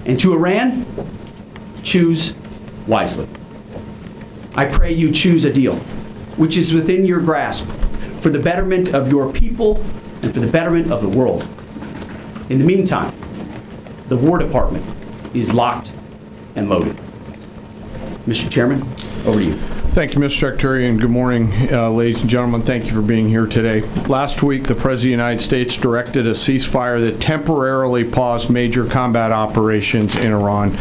And to Iran, choose wisely. I pray you choose a deal which is within your grasp for the betterment of your people and for the betterment of the world. In the meantime, the War Department is locked and loaded. Mr. Chairman, over to you. Thank you, Mr. Secretary, and good morning, ladies and gentlemen. Thank you for being here today. Last week, the President of the United States directed a ceasefire that temporarily paused major combat operations in Iran.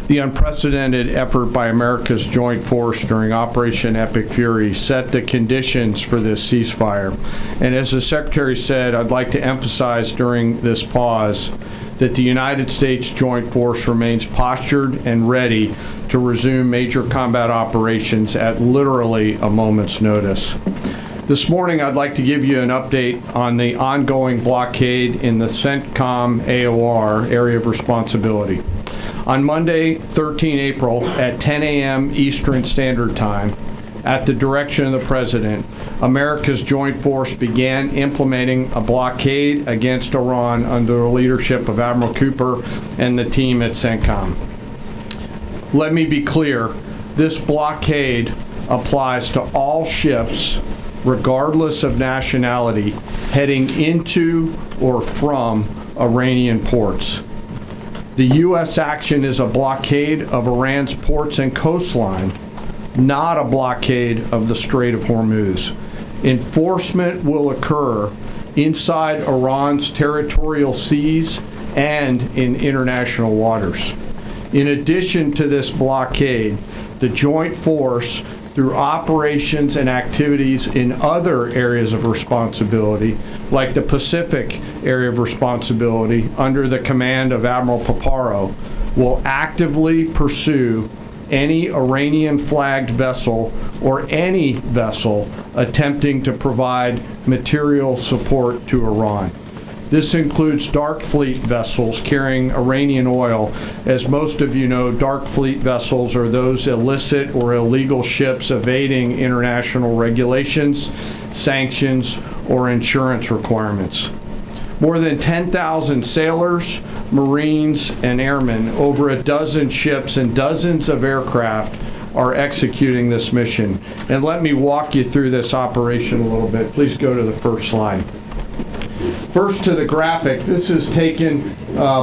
The unprecedented effort by America's joint force during Operation Epic Fury set the conditions for this ceasefire. And as the Secretary said, I'd like to emphasize during this pause that the United States Joint Force remains postured and ready to resume major combat operations at literally a moment's notice. This morning, I'd like to give you an update on the ongoing blockade in the CENTCOM AOR area of responsibility. On Monday, 13 April at 10 a.m. Eastern Standard Time, at the direction of the President, America's joint force began implementing a blockade against Iran under the leadership of Admiral Cooper and the team at CENTCOM. Let me be clear, this blockade applies to all ships, regardless of nationality, heading into or from Iranian ports. The U.S. action is a blockade of Iran's ports and coastline, not a blockade of the Strait of Hormuz. Enforcement will occur inside Iran's territorial seas and in international waters. In addition to this blockade, the joint force, through operations and activities in other areas of responsibility, like the Pacific area of responsibility under the command of Admiral Paparo, will actively pursue any Iranian-flagged vessel or any vessel attempting to provide material support to Iran. This includes dark fleet vessels carrying Iranian oil. As most of you know, dark fleet vessels are those illicit or illegal ships evading international regulations, sanctions, or insurance requirements. More than 10,000 sailors, Marines, and airmen, over a dozen ships and dozens of aircraft are executing this mission. And let me walk you through this operation a little bit. Please go to the first slide. First to the graphic. This is taken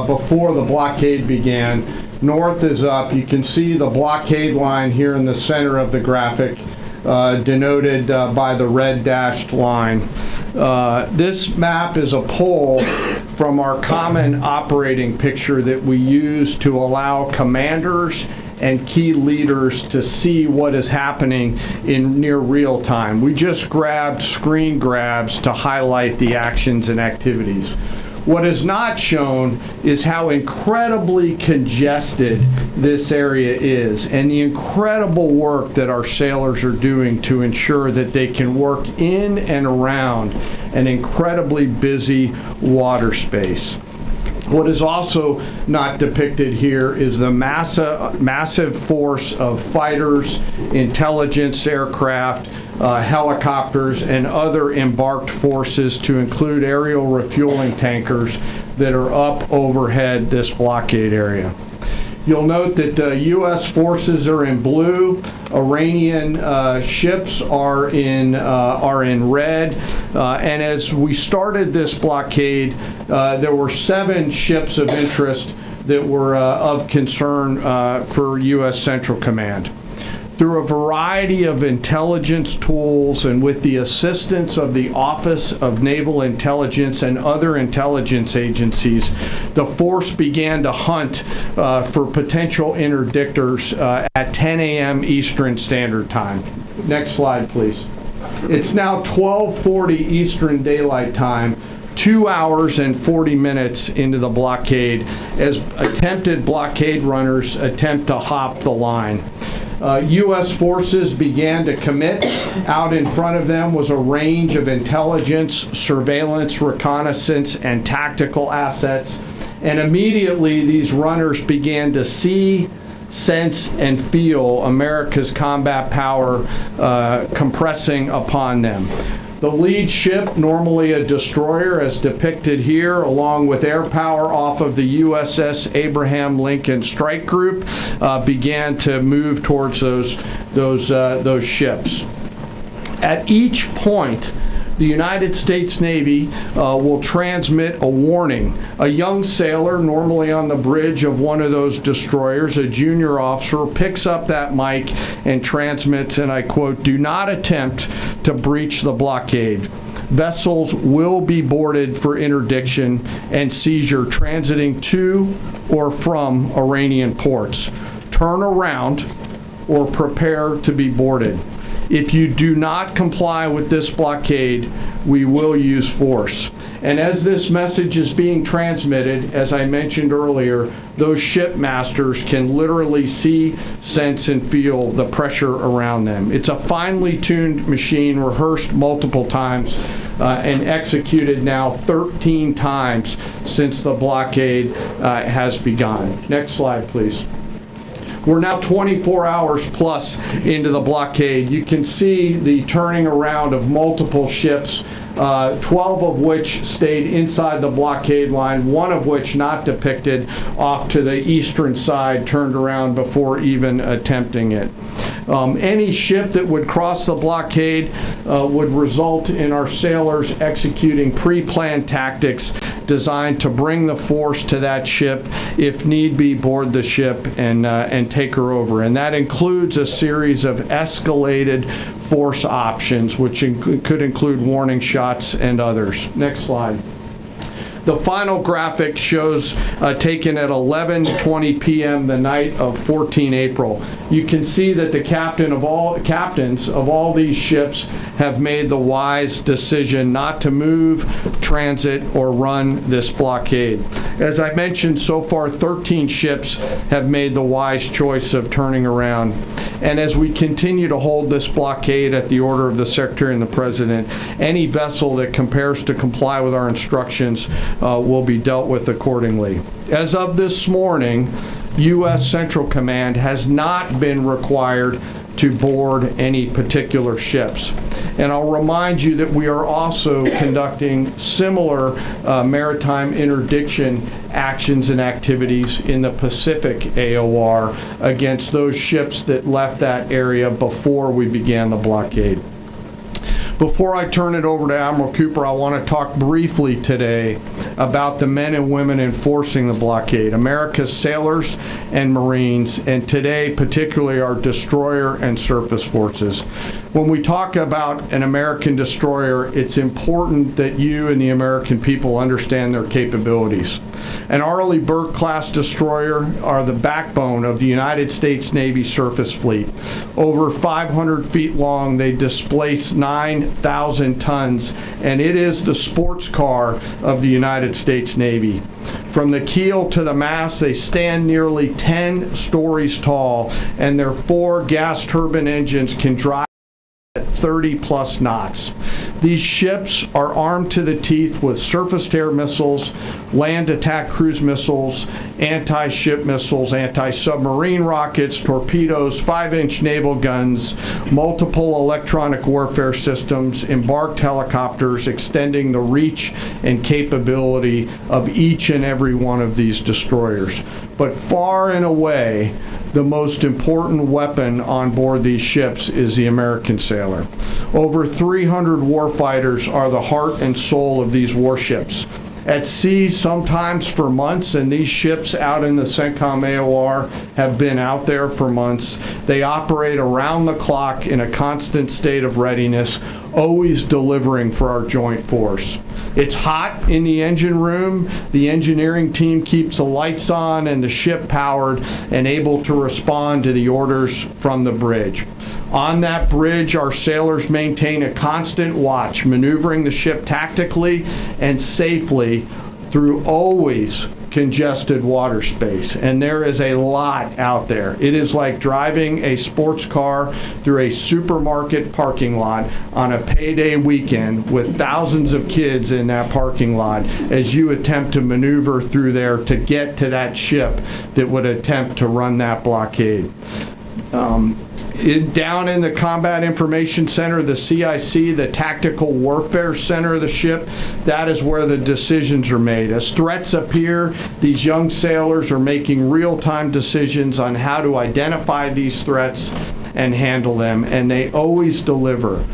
before the blockade began. North is up. You can see the blockade line here in the center of the graphic, denoted by the red dashed line. This map is a pull from our common operating picture that we use to allow commanders and key leaders to see what is happening in near real time. We just grabbed screen grabs to highlight the actions and activities. What is not shown is how incredibly congested this area is and the incredible work that our sailors are doing to ensure that they can work in and around an incredibly busy water space. What is also not depicted here is the massive force of fighters, intelligence aircraft, helicopters, and other embarked forces, to include aerial refueling tankers that are up overhead this blockade area. You'll note that U.S. forces are in blue, Iranian ships are in red, and as we started this blockade, there were 7 ships of interest that were of concern for U.S. Central Command. Through a variety of intelligence tools and with the assistance of the Office of Naval Intelligence and other intelligence agencies, the force began to hunt for potential interdictors at 10 a.m. Eastern Standard Time. Next slide, please. It's now 12:40 Eastern Daylight Time, 2 hours and 40 minutes into the blockade, as attempted blockade runners attempt to hop the line. U.S. forces began to commit. Out in front of them was a range of intelligence, surveillance, reconnaissance, and tactical assets. And immediately these runners began to see, sense, and feel America's combat power compressing upon them. The lead ship, normally a destroyer as depicted here, along with air power off of the USS Abraham Lincoln Strike Group, began to move towards those ships. At each point, the United States Navy will transmit a warning. A young sailor, normally on the bridge of one of those destroyers, a junior officer, picks up that mic and transmits, and I quote, "Do not attempt to breach the blockade. Vessels will be boarded for interdiction and seizure transiting to or from Iranian ports. Turn around or prepare to be boarded. If you do not comply with this blockade, we will use force." And as this message is being transmitted, as I mentioned earlier, those shipmasters can literally see, sense, and feel the pressure around them. It's a finely tuned machine, rehearsed multiple times, and executed now 13 times since the blockade has begun. Next slide, please. We're now 24 hours plus into the blockade. You can see the turning around of multiple ships, 12 of which stayed inside the blockade line, one of which not depicted off to the eastern side, turned around before even attempting it. Any ship that would cross the blockade would result in our sailors executing pre-planned tactics designed to bring the force to that ship, if need be, board the ship and take her over. And that includes a series of escalated force options, which could include warning shots and others. Next slide. The final graphic shows taken at 11:20 p.m. the night of 14 April. You can see that the captains of all these ships have made the wise decision not to move, transit, or run this blockade. As I mentioned, so far 13 ships have made the wise choice of turning around. And as we continue to hold this blockade at the order of the Secretary and the President, any vessel that compares to comply with our instructions will be dealt with accordingly. As of this morning, U.S. Central Command has not been required to board any particular ships. And I'll remind you that we are also conducting similar maritime interdiction actions and activities in the Pacific AOR against those ships that left that area before we began the blockade. Before I turn it over to Admiral Cooper, I want to talk briefly today about the men and women enforcing the blockade, America's sailors and Marines, and today particularly our destroyer and surface forces. When we talk about an American destroyer, it's important that you and the American people understand their capabilities. An Arleigh Burke-class destroyer are the backbone of the United States Navy surface fleet. Over 500 feet long, they displace 9,000 tons, and it is the sports car of the United States Navy. From the keel to the mast, they stand nearly 10 stories tall, and their 4 gas turbine engines can drive at 30 plus knots. These ships are armed to the teeth with surface-to-air missiles, land attack cruise missiles, anti-ship missiles, anti-submarine rockets, torpedoes, 5-inch naval guns, multiple electronic warfare systems, embarked helicopters, extending the reach and capability of each and every one of these destroyers. But far and away, the most important weapon on board these ships is the American sailor. Over 300 warfighters are the heart and soul of these warships. At sea, sometimes for months, and these ships out in the CENTCOM AOR have been out there for months. They operate around the clock in a constant state of readiness, always delivering for our joint force. It's hot in the engine room. The engineering team keeps the lights on and the ship powered and able to respond to the orders from the bridge. On that bridge, our sailors maintain a constant watch, maneuvering the ship tactically and safely through always congested water space. And there is a lot out there. It is like driving a sports car through a supermarket parking lot on a payday weekend with thousands of kids in that parking lot as you attempt to maneuver through there to get to that ship that would attempt to run that blockade. Down in the Combat Information Center, the CIC, the Tactical Warfare Center of the ship, that is where the decisions are made. As threats appear, these young sailors are making real-time decisions on how to identify these threats and handle them, and they always deliver.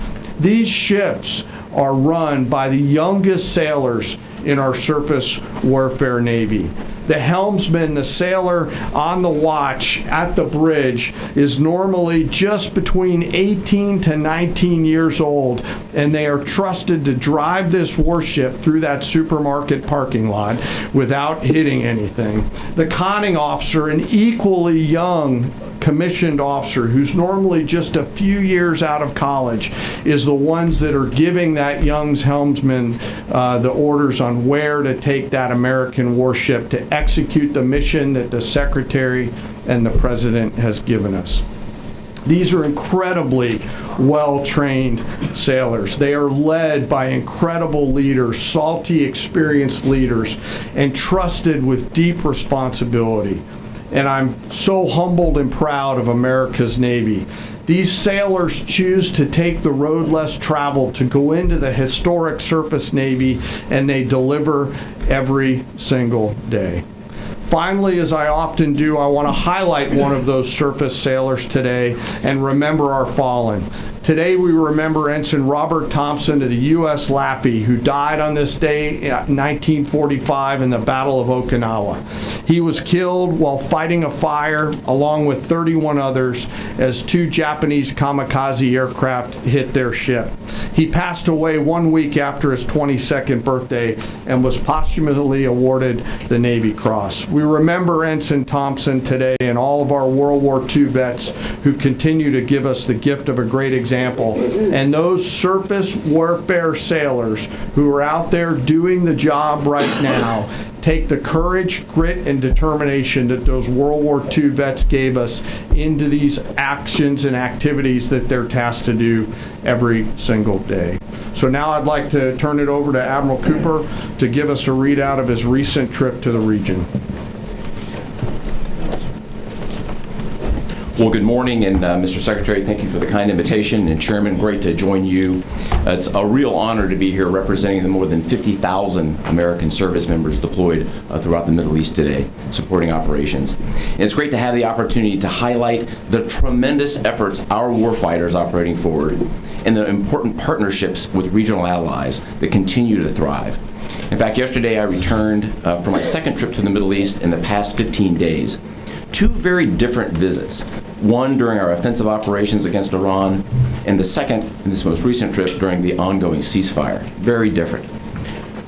These ships are run by the youngest sailors in our surface warfare Navy. The helmsman, the sailor on the watch at the bridge, is normally just between 18 to 19 years old, and they are trusted to drive this warship through that supermarket parking lot without hitting anything. The conning officer, an equally young commissioned officer who's normally just a few years out of college, is the ones that are giving that young helmsman the orders on where to take that American warship to execute the mission that the Secretary and the President has given us. These are incredibly well-trained sailors. They are led by incredible leaders, salty, experienced leaders, and trusted with deep responsibility. And I'm so humbled and proud of America's Navy. These sailors choose to take the road less traveled to go into the historic surface Navy, and they deliver every single day. Finally, as I often do, I want to highlight one of those surface sailors today and remember our fallen. Today we remember Ensign Robert Thompson of the U.S. Laffey, who died on this day in 1945 in the Battle of Okinawa. He was killed while fighting a fire along with 31 others as 2 Japanese kamikaze aircraft hit their ship. He passed away 1 week after his 22nd birthday and was posthumously awarded the Navy Cross. We remember Ensign Thompson today and all of our World War II vets who continue to give us the gift of a great example, and those surface warfare sailors who are out there doing the job right now take the courage, grit, and determination that those World War II vets gave us into these actions and activities that they're tasked to do every single day. So now I'd like to turn it over to Admiral Cooper to give us a readout of his recent trip to the region. Well, good morning, and Mr. Secretary, thank you for the kind invitation, and Chairman, great to join you. It's a real honor to be here representing the more than 50,000 American service members deployed throughout the Middle East today, supporting operations. And it's great to have the opportunity to highlight the tremendous efforts our warfighters operating forward and the important partnerships with regional allies that continue to thrive. In fact, yesterday I returned from my second trip to the Middle East in the past 15 days. 2 very different visits, one during our offensive operations against Iran, and the second in this most recent trip during the ongoing ceasefire. Very different.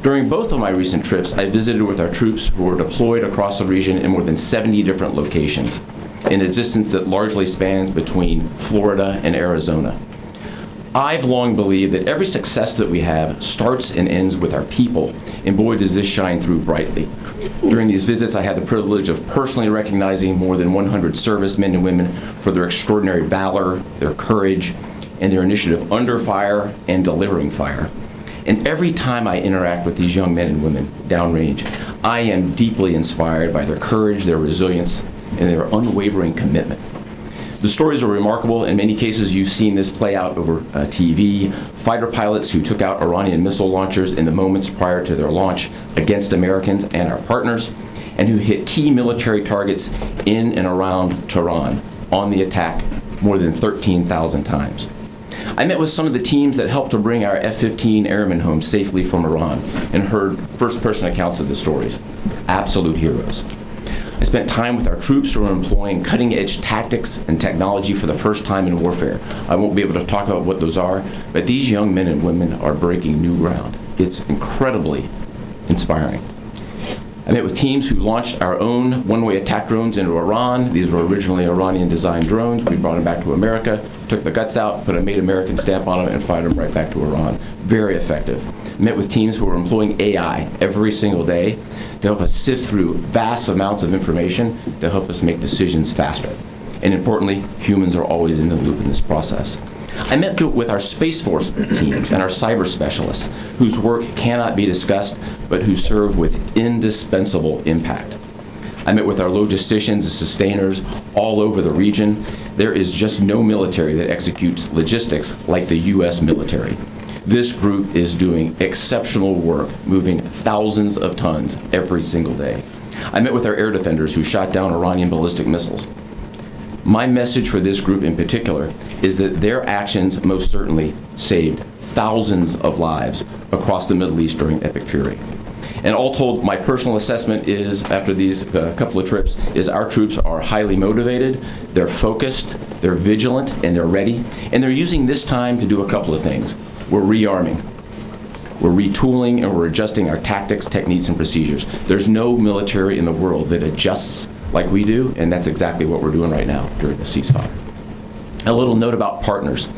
During both of my recent trips, I visited with our troops who were deployed across the region in more than 70 different locations, in a distance that largely spans between Florida and Arizona. I've long believed that every success that we have starts and ends with our people, and boy does this shine through brightly. During these visits, I had the privilege of personally recognizing more than 100 servicemen and women for their extraordinary valor, their courage, and their initiative under fire and delivering fire. And every time I interact with these young men and women downrange, I am deeply inspired by their courage, their resilience, and their unwavering commitment. The stories are remarkable. In many cases, you've seen this play out over TV. Fighter pilots who took out Iranian missile launchers in the moments prior to their launch against Americans and our partners, and who hit key military targets in and around Tehran on the attack more than 13,000 times. I met with some of the teams that helped to bring our F-15 airmen home safely from Iran and heard first-person accounts of the stories. Absolute heroes. I spent time with our troops who are employing cutting-edge tactics and technology for the first time in warfare. I won't be able to talk about what those are, but these young men and women are breaking new ground. It's incredibly inspiring. I met with teams who launched our own one-way attack drones into Iran. These were originally Iranian-designed drones. We brought them back to America, took the guts out, put a Made American stamp on them, and fired them right back to Iran. Very effective. Met with teams who were employing AI every single day to help us sift through vast amounts of information to help us make decisions faster. And importantly, humans are always in the loop in this process. I met with our Space Force teams and our cyber specialists, whose work cannot be discussed, but who serve with indispensable impact. I met with our logisticians and sustainers all over the region. There is just no military that executes logistics like the U.S. military. This group is doing exceptional work, moving thousands of tons every single day. I met with our air defenders who shot down Iranian ballistic missiles. My message for this group in particular is that their actions most certainly saved thousands of lives across the Middle East during Epic Fury. And all told, my personal assessment is, after these couple of trips, is our troops are highly motivated, they're focused, they're vigilant, and they're ready. And they're using this time to do a couple of things. We're rearming, we're retooling, and we're adjusting our tactics, techniques, and procedures. There's no military in the world that adjusts like we do, and that's exactly what we're doing right now during the ceasefire. A little note about partners.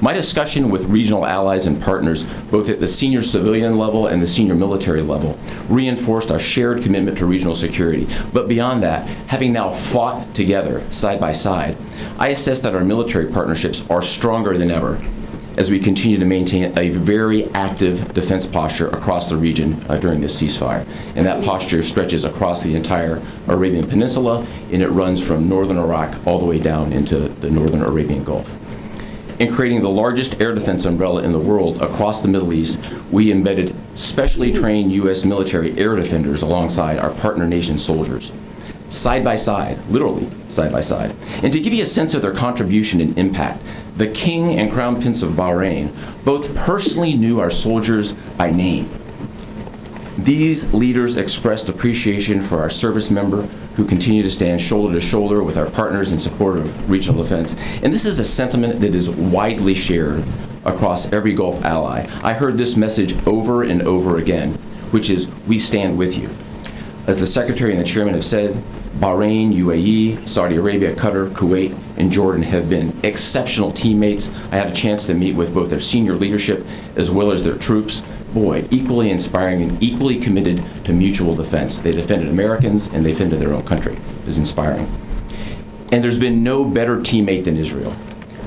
My discussion with regional allies and partners, both at the senior civilian level and the senior military level, reinforced our shared commitment to regional security. But beyond that, having now fought together side by side, I assess that our military partnerships are stronger than ever as we continue to maintain a very active defense posture across the region during this ceasefire. And that posture stretches across the entire Arabian Peninsula, and it runs from northern Iraq all the way down into the northern Arabian Gulf. In creating the largest air defense umbrella in the world across the Middle East, we embedded specially trained U.S. military air defenders alongside our partner nation soldiers, side by side, literally side by side. And to give you a sense of their contribution and impact, the King and Crown Prince of Bahrain both personally knew our soldiers by name. These leaders expressed appreciation for our service member who continue to stand shoulder to shoulder with our partners in support of regional defense. And this is a sentiment that is widely shared across every Gulf ally. I heard this message over and over again, which is, we stand with you. As the Secretary and the Chairman have said, Bahrain, UAE, Saudi Arabia, Qatar, Kuwait, and Jordan have been exceptional teammates. I had a chance to meet with both their senior leadership as well as their troops. Boy, equally inspiring and equally committed to mutual defense. They defended Americans and they defended their own country. It was inspiring. And there's been no better teammate than Israel.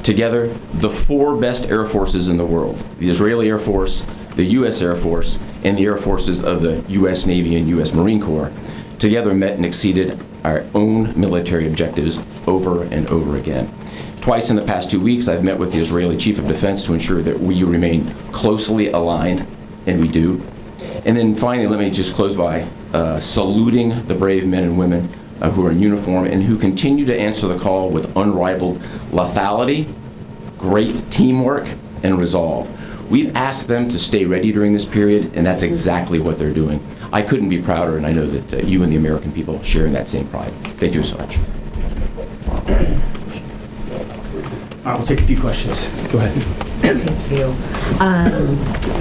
Together, the four best air forces in the world, the Israeli Air Force, the U.S. Air Force, and the air forces of the U.S. Navy and U.S. Marine Corps, together met and exceeded our own military objectives over and over again. Twice in the past 2 weeks, I've met with the Israeli Chief of Defense to ensure that we remain closely aligned, and we do. And then finally, let me just close by saluting the brave men and women who are in uniform and who continue to answer the call with unrivaled lethality, great teamwork, and resolve. We've asked them to stay ready during this period, and that's exactly what they're doing. I couldn't be prouder, and I know that you and the American people share in that same pride. Thank you so much. I will take a few questions. Go ahead. Thank you.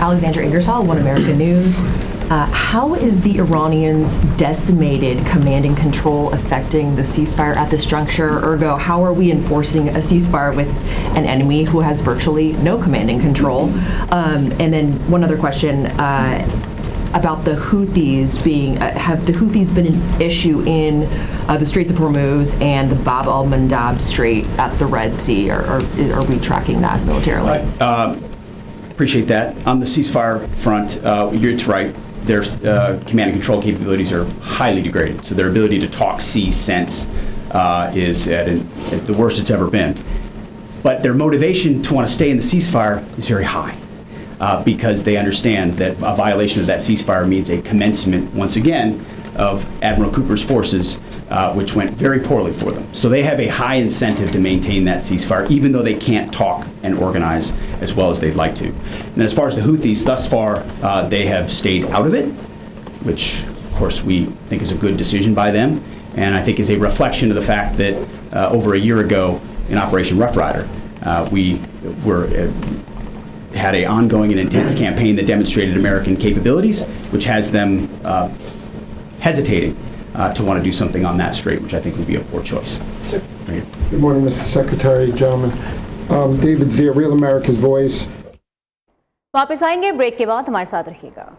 Alexandra Ingersoll, One American News. How is the Iranians' decimated command and control affecting the ceasefire at this juncture? Ergo, how are we enforcing a ceasefire with an enemy who has virtually no command and control? And then one other question about the Houthis being, have the Houthis been an issue in the Straits of Hormuz and the Bab al-Mandab Strait at the Red Sea, or are we tracking that militarily? Appreciate that. On the ceasefire front, it's right. Their command and control capabilities are highly degraded. So their ability to talk, see, sense is at the worst it's ever been. But their motivation to want to stay in the ceasefire is very high because they understand that a violation of that ceasefire means a commencement, once again, of Admiral Cooper's forces, which went very poorly for them. So they have a high incentive to maintain that ceasefire, even though they can't talk and organize as well as they'd like to. And as far as the Houthis, thus far, they have stayed out of it, which, of course, we think is a good decision by them, and I think is a reflection of the fact that over a year ago, in Operation Rough Rider, we had an ongoing and intense campaign that demonstrated American capabilities, which has them hesitating to want to do something on that strait, which I think would be a poor choice. Right. Good morning, Mr. Secretary, gentlemen. David Zia, Real America's Voice. वापस आएंगे break के बाद, हमारे साथ रहिएगा.